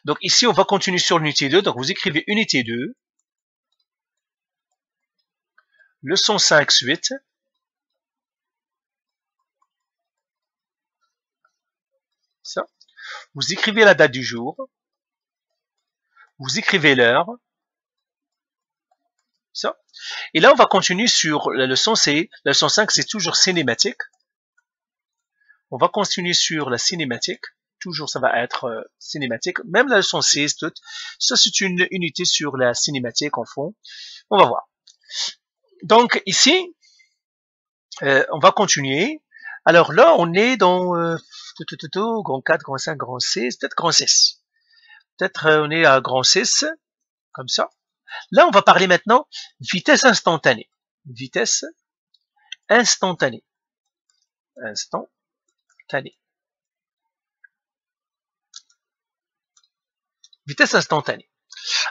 Donc ici, on va continuer sur l'unité 2. Donc vous écrivez unité 2, leçon 5 suite. Ça. Vous écrivez la date du jour. Vous écrivez l'heure. Ça. Et là, on va continuer sur la leçon C. La leçon 5, c'est toujours cinématique. On va continuer sur la cinématique. Toujours, ça va être cinématique. Même la leçon C, toute. Ça, c'est une unité sur la cinématique en fond. On va voir. Donc, ici, on va continuer. Alors là, on est dans grand 4, grand 5, grand 6, peut-être grand 6. Peut-être on est à grand 6, comme ça. Là, on va parler maintenant vitesse instantanée. Vitesse instantanée. Instantanée. Vitesse instantanée.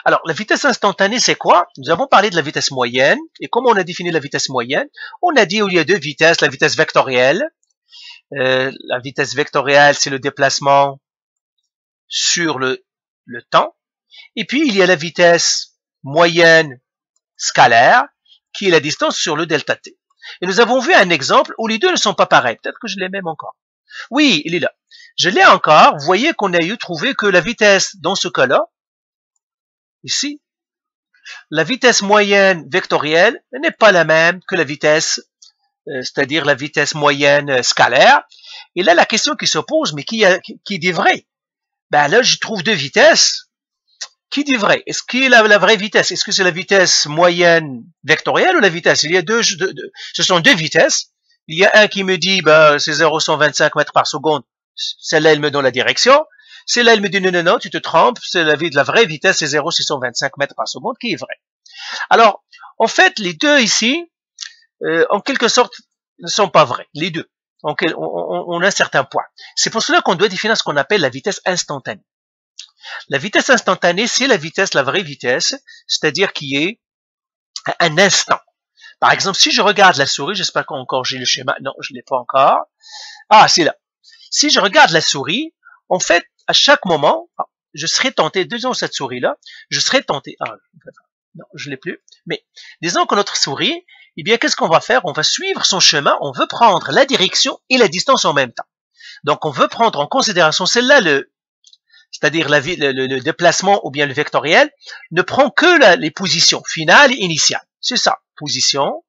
Alors, la vitesse instantanée, c'est quoi? Nous avons parlé de la vitesse moyenne. Et comment on a défini la vitesse moyenne? On a dit il y a deux vitesses, la vitesse vectorielle. La vitesse vectorielle, c'est le déplacement sur le temps. Et puis, il y a la vitesse moyenne scalaire, qui est la distance sur le delta t. Et nous avons vu un exemple où les deux ne sont pas pareils. Peut-être que je l'ai même encore. Oui, il est là. Je l'ai encore. Vous voyez qu'on a eu trouvé que la vitesse, dans ce cas-là, ici, la vitesse moyenne vectorielle n'est pas la même que la vitesse, c'est-à-dire la vitesse moyenne scalaire. Et là, la question qui se pose, mais qui dit vrai? Ben là, je trouve deux vitesses. Qui dit vrai? Est-ce qu'il y a la vraie vitesse? Est-ce que c'est la vitesse moyenne vectorielle ou la vitesse? Il y a ce sont deux vitesses. Il y a un qui me dit, ben, c'est 0,125 mètres par seconde. Celle-là, elle me donne la direction. Celle-là, elle me dit, non, tu te trompes. C'est la vraie vitesse, c'est 0,625 mètres par seconde qui est vraie. Alors, en fait, les deux ici, en quelque sorte, ne sont pas vrais. Les deux. Donc, on a un certain point. C'est pour cela qu'on doit définir ce qu'on appelle la vitesse instantanée. La vitesse instantanée, c'est la vitesse, la vraie vitesse, c'est-à-dire qui est un instant. Par exemple, si je regarde la souris, j'espère qu'encore j'ai le schéma. Non, je ne l'ai pas encore. Ah, c'est là. Si je regarde la souris, en fait, à chaque moment, je serais tenté, disons cette souris-là, je serais tenté, non, je l'ai plus, mais disons que notre souris, eh bien, qu'est-ce qu'on va faire? On va suivre son chemin, on veut prendre la direction et la distance en même temps. Donc, on veut prendre en considération celle-là, c'est-à-dire le déplacement ou bien le vectoriel, ne prend que les positions finales et initiales. C'est ça, position.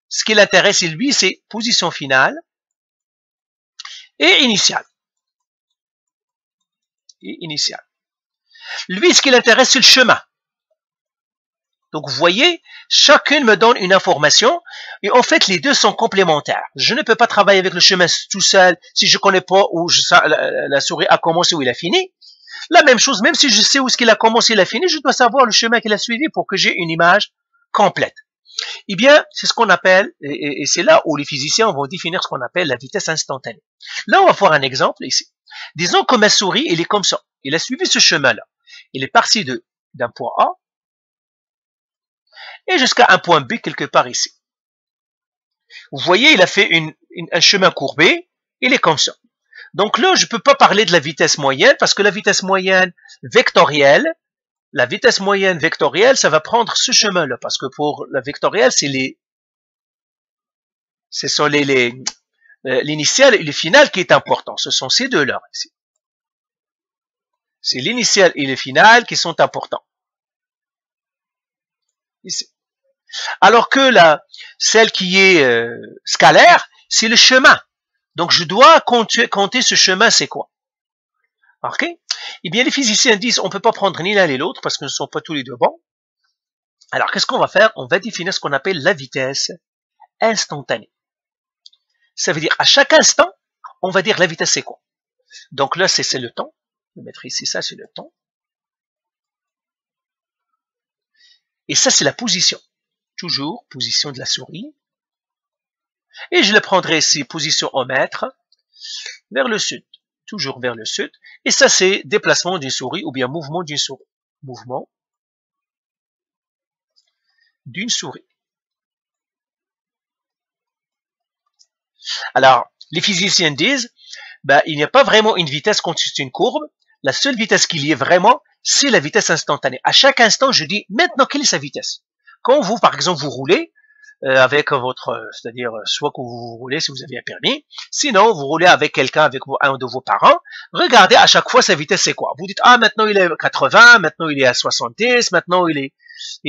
Ce qui l'intéresse, lui, c'est position finale et initiale. Lui, ce qui l'intéresse, c'est le chemin. Donc, vous voyez, chacune me donne une information et en fait, les deux sont complémentaires. Je ne peux pas travailler avec le chemin tout seul si je ne connais pas où la souris a commencé ou il a fini. La même chose, même si je sais où est-ce qu'il a commencé et il a fini, je dois savoir le chemin qu'il a suivi pour que j'ai une image complète. Eh bien, c'est ce qu'on appelle, et c'est là où les physiciens vont définir ce qu'on appelle la vitesse instantanée. Là, on va voir un exemple ici. Disons que ma souris, elle est comme ça. Il a suivi ce chemin-là. Il est parti d'un point A et jusqu'à un point B quelque part ici. Vous voyez, il a fait un chemin courbé. Il est comme ça. Donc là, je ne peux pas parler de la vitesse moyenne parce que la vitesse moyenne vectorielle, ça va prendre ce chemin-là parce que pour la vectorielle, ce sont l'initial et le final qui est important. Ce sont ces deux-là ici. C'est l'initial et le final qui sont importants. Ici. Alors que celle qui est scalaire, c'est le chemin. Donc, je dois compter ce chemin, c'est quoi? Ok? Eh bien, les physiciens disent, on ne peut pas prendre ni l'un ni l'autre parce que ne sont pas tous les deux bons. Alors, qu'est-ce qu'on va faire? On va définir ce qu'on appelle la vitesse instantanée. Ça veut dire, à chaque instant, on va dire la vitesse, c'est quoi? Donc là, c'est le temps. Je vais mettre ici, ça, c'est le temps. Et ça, c'est la position. Toujours, position de la souris. Et je le prendrai ici, position au mètre, vers le sud. Toujours vers le sud. Et ça, c'est déplacement d'une souris ou bien mouvement d'une souris. Mouvement d'une souris. Alors, les physiciens disent, il n'y a pas vraiment une vitesse quand c'est une courbe. la seule vitesse qu'il y ait vraiment, c'est la vitesse instantanée. À chaque instant, je dis maintenant quelle est sa vitesse. Quand vous, par exemple, vous roulez avec votre, c'est-à-dire soit que vous roulez si vous avez un permis, sinon vous roulez avec quelqu'un, avec un de vos parents, regardez à chaque fois sa vitesse c'est quoi. Vous dites ah maintenant il est à 80, maintenant il est à 70, maintenant il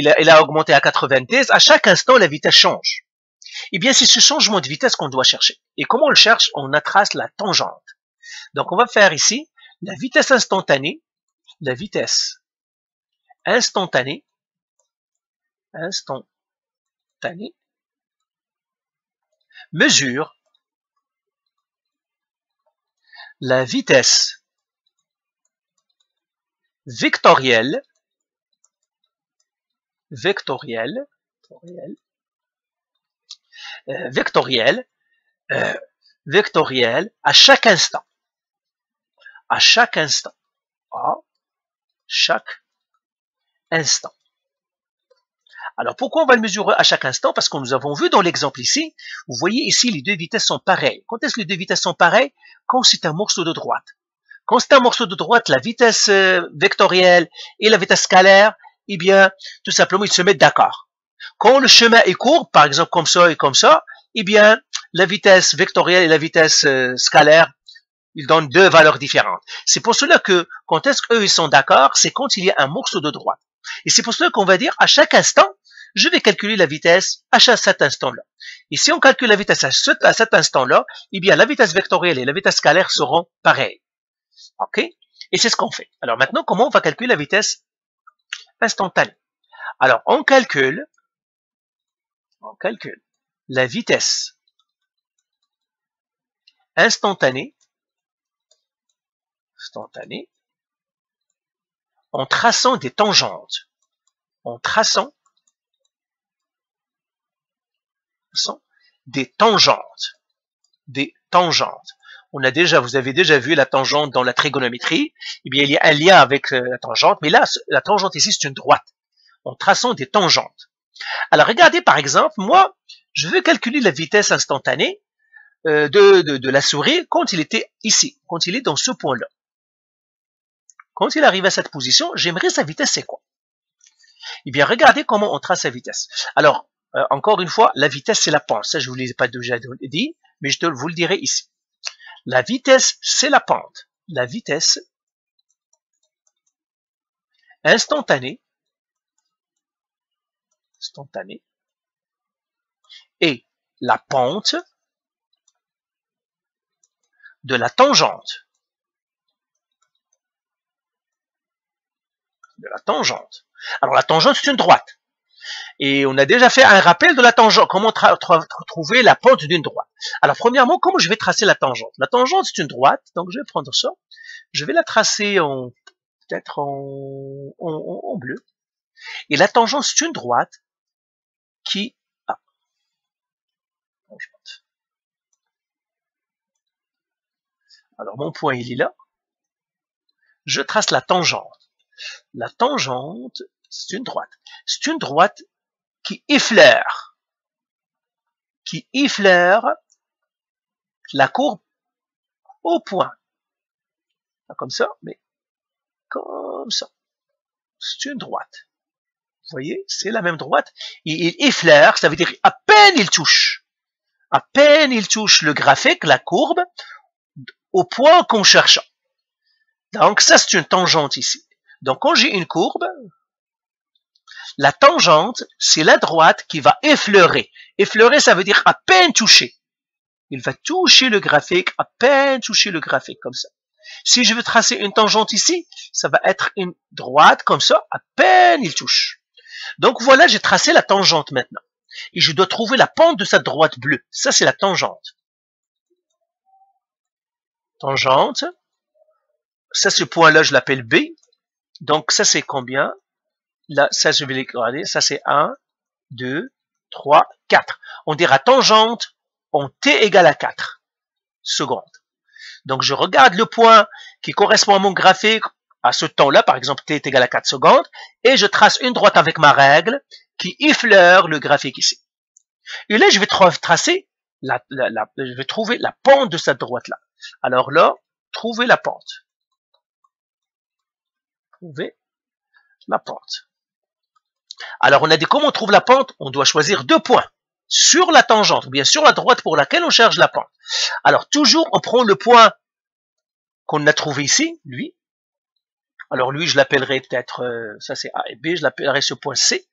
a augmenté à 90. À chaque instant la vitesse change. Eh bien c'est ce changement de vitesse qu'on doit chercher. Et comment on le cherche? On trace la tangente. Donc on va faire ici la vitesse instantanée, mesure la vitesse vectorielle à chaque instant. À chaque instant. Alors, pourquoi on va le mesurer à chaque instant? Parce que nous avons vu dans l'exemple ici, vous voyez ici, les deux vitesses sont pareilles. Quand est-ce que les deux vitesses sont pareilles? Quand c'est un morceau de droite. Quand c'est un morceau de droite, la vitesse vectorielle et la vitesse scalaire, eh bien, tout simplement, ils se mettent d'accord. Quand le chemin est court, par exemple comme ça et comme ça, eh bien, la vitesse vectorielle et la vitesse scalaire, ils donnent deux valeurs différentes. C'est pour cela que, quand est-ce qu'eux ils sont d'accord, c'est quand il y a un morceau de droite. Et c'est pour cela qu'on va dire, à chaque instant, je vais calculer la vitesse à cet instant-là. Et si on calcule la vitesse à cet instant-là, eh bien, la vitesse vectorielle et la vitesse scalaire seront pareilles. OK? Et c'est ce qu'on fait. Alors maintenant, comment on va calculer la vitesse instantanée? Alors, on calcule la vitesse instantanée en traçant des tangentes. Des tangentes. Vous avez déjà vu la tangente dans la trigonométrie. Eh bien, il y a un lien avec la tangente, mais là, la tangente ici, c'est une droite. En traçant des tangentes. Alors, regardez, par exemple, moi, je veux calculer la vitesse instantanée de la souris quand il était ici, quand il est dans ce point-là. Quand il arrive à cette position, j'aimerais sa vitesse, c'est quoi? Eh bien, regardez comment on trace sa vitesse. Alors, encore une fois, la vitesse, c'est la pente. Ça, je ne vous l'ai pas déjà dit, mais je vous le dirai ici. La vitesse, c'est la pente. La vitesse instantanée et la pente de la tangente. Alors, la tangente, c'est une droite. Et on a déjà fait un rappel de la tangente. Comment trouver la pente d'une droite? Alors, premièrement, comment je vais tracer la tangente? La tangente, c'est une droite. Donc, je vais prendre ça. Je vais la tracer peut-être en bleu. Et la tangente, c'est une droite qui... Alors, mon point, il est là. Je trace la tangente. La tangente, c'est une droite. C'est une droite qui effleure la courbe au point. Pas comme ça, mais comme ça. C'est une droite. Vous voyez, c'est la même droite. Et il effleure, ça veut dire à peine il touche. À peine il touche le graphique, la courbe, au point qu'on cherche. Donc ça, c'est une tangente ici. Donc quand j'ai une courbe, la tangente, c'est la droite qui va effleurer. Effleurer, ça veut dire à peine toucher. Il va toucher le graphique, à peine toucher le graphique, comme ça. Si je veux tracer une tangente ici, ça va être une droite, comme ça, à peine il touche. Donc voilà, j'ai tracé la tangente maintenant. Et je dois trouver la pente de cette droite bleue. Ça, c'est la tangente. Tangente. Ça, ce point-là, je l'appelle B. Donc ça, c'est combien? Là, ça, je vais les regarder. Ça, c'est 1, 2, 3, 4. On dira tangente en t égale à 4 secondes. Donc, je regarde le point qui correspond à mon graphique à ce temps-là, par exemple, t est égal à 4 secondes, et je trace une droite avec ma règle qui effleure le graphique ici. Et là, je vais tracer, je vais trouver la pente de cette droite-là. Alors là, trouver la pente. Trouver la pente. Alors, on a dit comment on trouve la pente? On doit choisir 2 points sur la tangente, ou bien sur la droite pour laquelle on cherche la pente. Alors, toujours, on prend le point qu'on a trouvé ici, lui. Alors, lui, je l'appellerai peut-être, ça c'est A et B, je l'appellerai ce point C.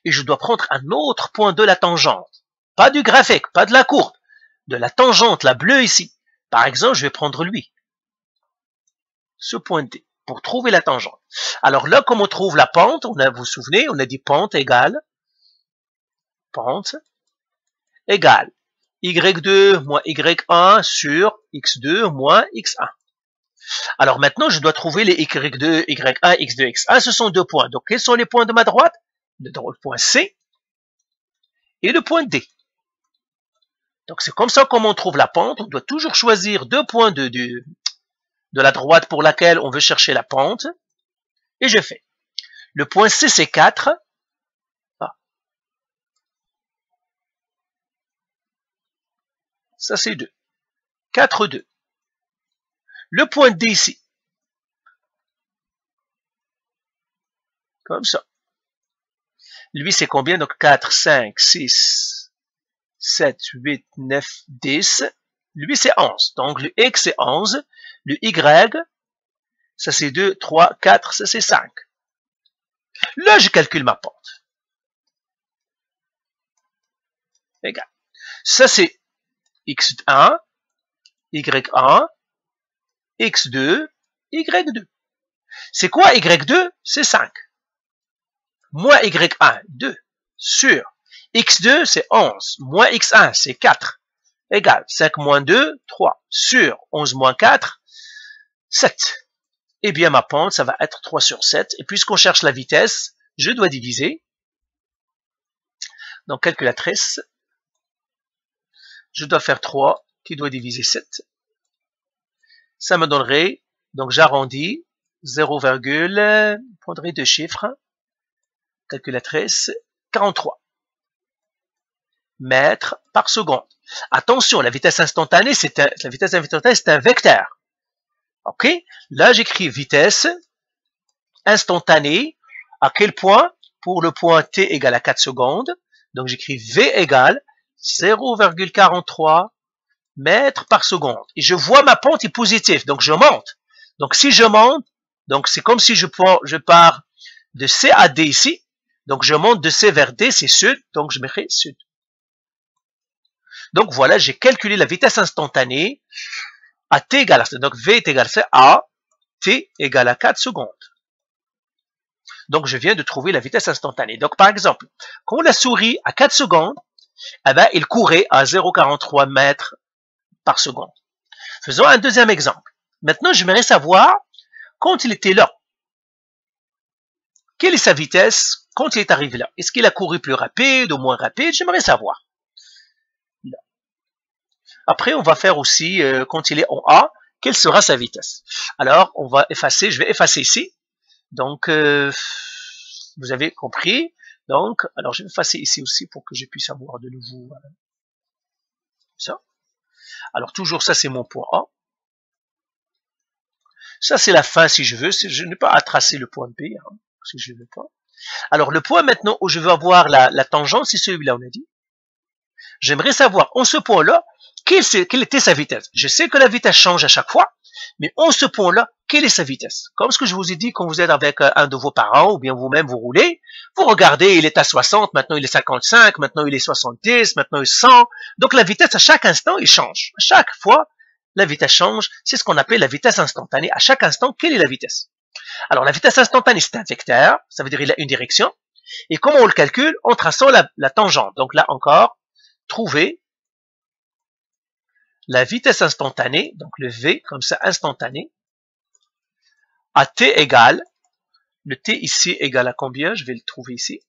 Et je dois prendre un autre point de la tangente. Pas du graphique, pas de la courbe, de la tangente, la bleue ici. Par exemple, je vais prendre lui. Ce point D. Pour trouver la tangente. Alors là, comme on trouve la pente, vous vous souvenez, on a dit pente égale y2 moins y1 sur x2 moins x1. Alors maintenant, je dois trouver les y2, y1, x2, x1. Ce sont 2 points. Donc, quels sont les points de ma droite? Le point C et le point D. Donc, c'est comme ça comme on trouve la pente. On doit toujours choisir 2 points de la droite pour laquelle on veut chercher la pente. Et je fais. Le point C, c'est 4. Ah. Ça, c'est 2. 4, 2. Le point D ici. Comme ça. Lui, c'est combien? Donc, 4, 5, 6, 7, 8, 9, 10. Lui, c'est 11. Donc, le X, c'est 11. Le Y, ça, c'est 2, 3, 4, ça, c'est 5. Là, je calcule ma pente. Égal. Ça, c'est X1, Y1, X2, Y2. C'est quoi Y2? C'est 5. Moins Y1, 2. Sur X2, c'est 11. Moins X1, c'est 4. Égal. 5 moins 2, 3. Sur 11 moins 4, 7. Eh bien, ma pente, ça va être 3 sur 7. Et puisqu'on cherche la vitesse, je dois diviser. Donc, calculatrice, je dois faire 3 qui doit diviser 7. Ça me donnerait, donc j'arrondis, 0, prendrai 2 chiffres. Calculatrice, 43 mètres par seconde. Attention, la vitesse instantanée, c'est un vecteur. Ok? Là, j'écris vitesse instantanée. À quel point? Pour le point t égale à 4 secondes. Donc, j'écris v égale 0,43 mètres par seconde. Et je vois ma pente est positive. Donc, je monte. Donc, si je monte, donc c'est comme si je pars de C à D ici. Donc, je monte de C vers D, c'est sud. Donc, je mettrai sud. Donc, voilà, j'ai calculé la vitesse instantanée à t égale à, donc v est égal à t égale à 4 secondes. Donc, je viens de trouver la vitesse instantanée. Donc, par exemple, quand la souris à 4 secondes, eh ben, il courait à 0,43 mètres par seconde. Faisons un deuxième exemple. Maintenant, j'aimerais savoir, quand il était là, quelle est sa vitesse quand il est arrivé là? Est-ce qu'il a couru plus rapide ou moins rapide? J'aimerais savoir. Là. Après, on va faire aussi, quand il est en A, quelle sera sa vitesse? Alors, on va effacer, je vais effacer ici. Donc, vous avez compris. Donc, alors je vais effacer ici aussi pour que je puisse avoir de nouveau ça. Alors, toujours ça, c'est mon point A. Ça, c'est la fin si je veux. Je n'ai pas à tracer le point B, hein, si je ne veux pas. Alors, le point maintenant où je veux avoir la tangente, c'est celui-là, on a dit. J'aimerais savoir, en ce point-là, quelle était sa vitesse. Je sais que la vitesse change à chaque fois, mais en ce point-là, quelle est sa vitesse? Comme ce que je vous ai dit quand vous êtes avec un de vos parents, ou bien vous-même vous roulez, vous regardez, il est à 60, maintenant il est 55, maintenant il est 70, maintenant il est 100. Donc la vitesse, à chaque instant, il change. À chaque fois, la vitesse change. C'est ce qu'on appelle la vitesse instantanée. À chaque instant, quelle est la vitesse? Alors la vitesse instantanée, c'est un vecteur, ça veut dire il a une direction. Et comment on le calcule? En traçant la tangente. Donc là encore, trouver la vitesse instantanée, donc le V, comme ça, instantané, à t égale, le t ici égale à combien? Je vais le trouver ici.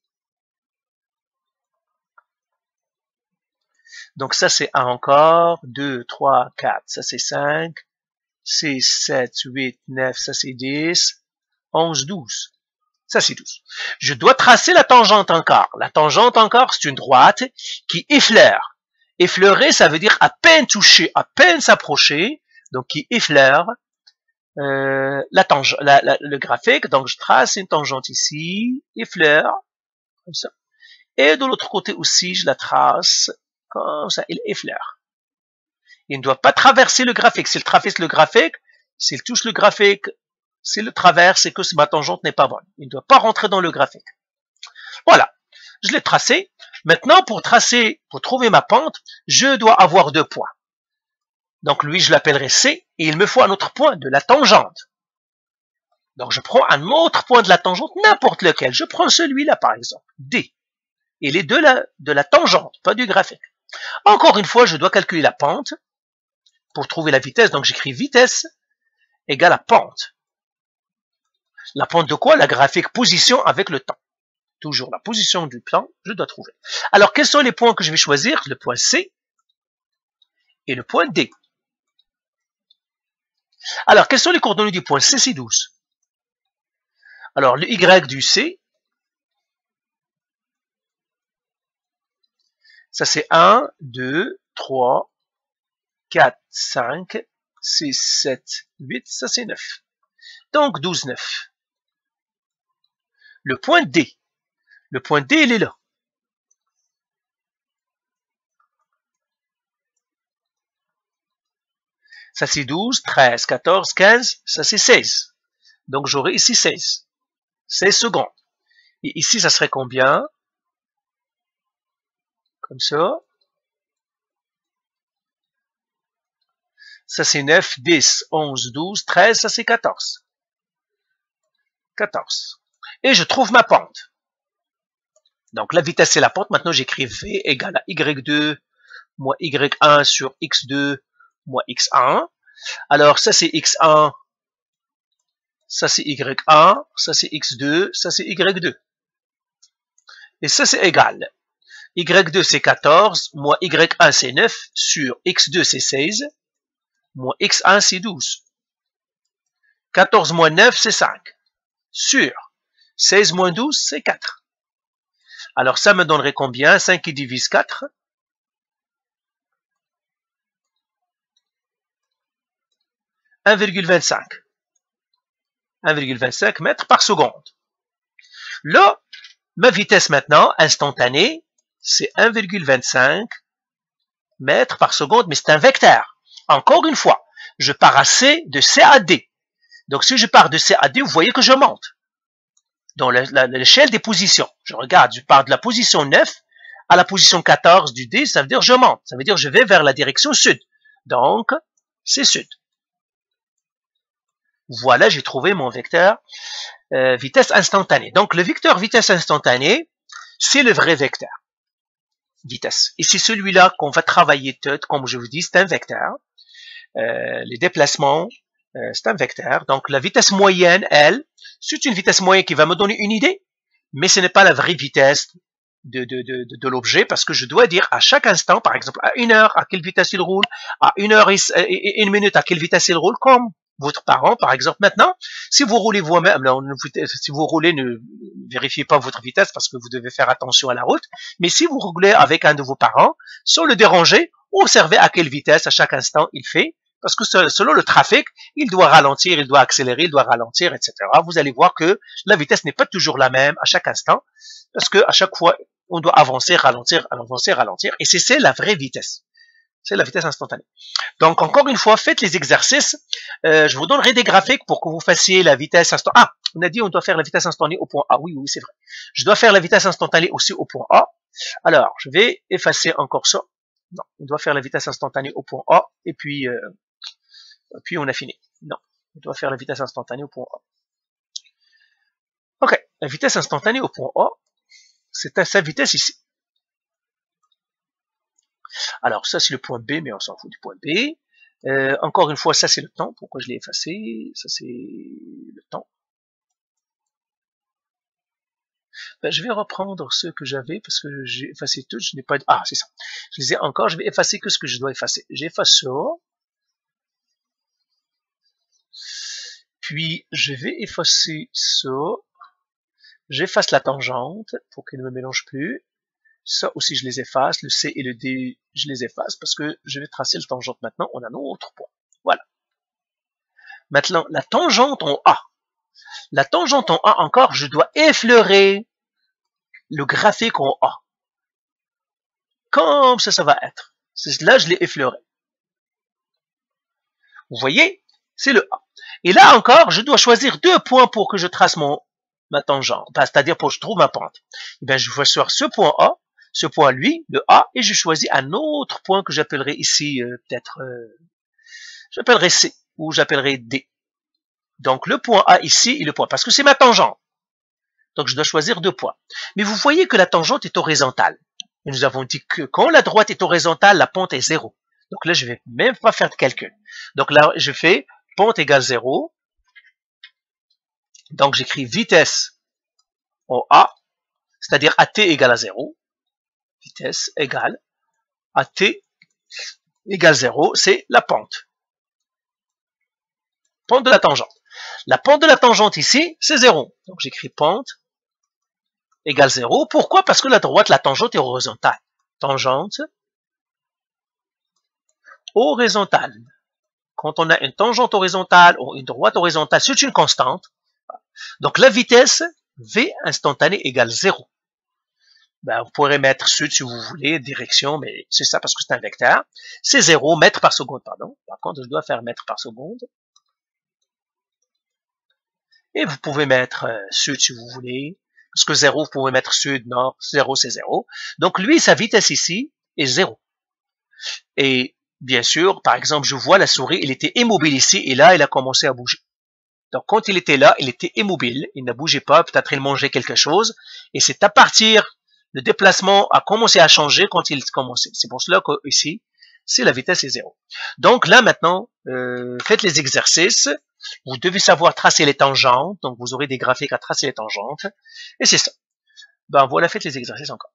Donc ça c'est 1 encore, 2, 3, 4, ça c'est 5, 6, 7, 8, 9, ça c'est 10, 11, 12. Ça c'est 12. Je dois tracer la tangente encore. La tangente encore, c'est une droite qui effleure. Effleurer, ça veut dire à peine toucher, à peine s'approcher, donc qui effleure le graphique. Donc, je trace une tangente ici, effleure, comme ça. Et de l'autre côté aussi, je la trace comme ça, il effleure. Il ne doit pas traverser le graphique. S'il traverse le graphique, s'il touche le graphique, s'il le traverse, c'est que ma tangente n'est pas bonne. Il ne doit pas rentrer dans le graphique. Voilà, je l'ai tracé. Maintenant, pour trouver ma pente, je dois avoir deux points. Donc lui, je l'appellerai C, et il me faut un autre point de la tangente. Donc je prends un autre point de la tangente, n'importe lequel. Je prends celui-là, par exemple, D. Il est de la tangente, pas du graphique. Encore une fois, je dois calculer la pente pour trouver la vitesse. Donc j'écris vitesse égale à pente. La pente de quoi? La graphique position avec le temps. Toujours la position du plan, je dois trouver. Alors, quels sont les points que je vais choisir? Le point C et le point D. Alors, quelles sont les coordonnées du point C? C'est 12. Alors, le Y du C, ça c'est 1, 2, 3, 4, 5, 6, 7, 8, ça c'est 9. Donc, 12, 9. Le point D. Le point D, il est là. Ça c'est 12, 13, 14, 15, ça c'est 16. Donc j'aurai ici 16. 16 secondes. Et ici, ça serait combien? Comme ça. Ça c'est 9, 10, 11, 12, 13, ça c'est 14. 14. Et je trouve ma pente. Donc la vitesse c'est la pente. Maintenant j'écris V égale à Y2 moins Y1 sur X2 moins X1. Alors ça c'est X1, ça c'est Y1, ça c'est X2, ça c'est Y2. Et ça c'est égal. Y2 c'est 14, moins Y1 c'est 9, sur X2 c'est 16, moins X1 c'est 12. 14 moins 9 c'est 5, sur 16 moins 12 c'est 4. Alors ça me donnerait combien? 5 qui divise 4. 1,25. 1,25 mètres par seconde. Là, ma vitesse maintenant, instantanée, c'est 1,25 mètres par seconde, mais c'est un vecteur. Encore une fois, je pars à C, de C à D. Donc si je pars de C à D, vous voyez que je monte dans l'échelle des positions. Je regarde, je pars de la position 9 à la position 14 du D, ça veut dire je monte. Ça veut dire je vais vers la direction sud. Donc, c'est sud. Voilà, j'ai trouvé mon vecteur vitesse instantanée. Donc, le vecteur vitesse instantanée, c'est le vrai vecteur vitesse. Et c'est celui-là qu'on va travailler tout, comme je vous dis, c'est un vecteur. Les déplacements, c'est un vecteur. Donc, la vitesse moyenne, elle, c'est une vitesse moyenne qui va me donner une idée, mais ce n'est pas la vraie vitesse de l'objet, parce que je dois dire à chaque instant, par exemple, à 1 heure, à quelle vitesse il roule, à 1 heure et 1 minute, à quelle vitesse il roule, comme votre parent, par exemple. Maintenant, si vous roulez vous-même, si vous roulez, ne vérifiez pas votre vitesse parce que vous devez faire attention à la route. Mais si vous roulez avec un de vos parents, sans le déranger, observez à quelle vitesse à chaque instant il fait. Parce que selon le trafic, il doit ralentir, il doit accélérer, il doit ralentir, etc. Vous allez voir que la vitesse n'est pas toujours la même à chaque instant. Parce que à chaque fois, on doit avancer, ralentir, avancer, ralentir. Et c'est la vraie vitesse. C'est la vitesse instantanée. Donc, encore une fois, faites les exercices. Je vous donnerai des graphiques pour que vous fassiez la vitesse instantanée. Ah, on a dit on doit faire la vitesse instantanée au point A. Oui, oui, c'est vrai. Je dois faire la vitesse instantanée aussi au point A. Alors, je vais effacer encore ça. Non, on doit faire la vitesse instantanée au point A. Et puis on a fini. Non, on doit faire la vitesse instantanée au point A. Ok, la vitesse instantanée au point A, c'est sa vitesse ici. Alors, ça, c'est le point B, mais on s'en fout du point B. Encore une fois, ça, c'est le temps. Pourquoi je l'ai effacé? Ça, c'est le temps. Ben, je vais reprendre ceux que j'avais, parce que j'ai effacé tout. Je n'ai pas... Ah, c'est ça. Je les ai encore. Je vais effacer que ce que je dois effacer. J'efface ça. Puis, je vais effacer ça. J'efface la tangente pour qu'il ne me mélange plus. Ça aussi, je les efface. Le C et le D, je les efface parce que je vais tracer le tangente maintenant. On a un autre point. Voilà. Maintenant, la tangente en A. La tangente en A encore, je dois effleurer le graphique en A. Comme ça va être. Là, je l'ai effleuré. Vous voyez, c'est le A. Et là encore, je dois choisir 2 points pour que je trace ma tangente, c'est-à-dire pour que je trouve ma pente. Et bien, je vais choisir ce point A, ce point lui, le A, et je choisis un autre point que j'appellerai ici, peut-être, j'appellerai C, ou j'appellerai D. Donc, le point A ici et le point, parce que c'est ma tangente. Donc, je dois choisir 2 points. Mais vous voyez que la tangente est horizontale. Et nous avons dit que quand la droite est horizontale, la pente est 0. Donc là, je vais même pas faire de calcul. Donc là, je fais pente égale 0. Donc j'écris vitesse en A, c'est-à-dire AT égale à 0. Vitesse égale AT égale 0, c'est la pente. Pente de la tangente. La pente de la tangente ici, c'est 0. Donc j'écris pente égale 0. Pourquoi? Parce que la droite, la tangente est horizontale. Tangente horizontale. Quand on a une tangente horizontale ou une droite horizontale, c'est une constante. Donc la vitesse V instantanée égale 0. Ben, vous pourrez mettre sud si vous voulez, direction, mais c'est ça parce que c'est un vecteur. C'est 0, mètres par seconde, pardon. Par contre, je dois faire mètres par seconde. Et vous pouvez mettre sud si vous voulez. Parce que 0, vous pouvez mettre sud, nord, 0 c'est 0. Donc lui, sa vitesse ici est 0. Et bien sûr, par exemple, je vois la souris, il était immobile ici, et là, il a commencé à bouger. Donc quand il était là, il était immobile, il ne bougeait pas, peut-être il mangeait quelque chose, et c'est à partir, le déplacement a commencé à changer quand il commençait. C'est pour cela que ici, c'est la vitesse est 0. Donc là maintenant, faites les exercices, vous devez savoir tracer les tangentes, donc vous aurez des graphiques à tracer les tangentes, et c'est ça. Ben voilà, faites les exercices encore.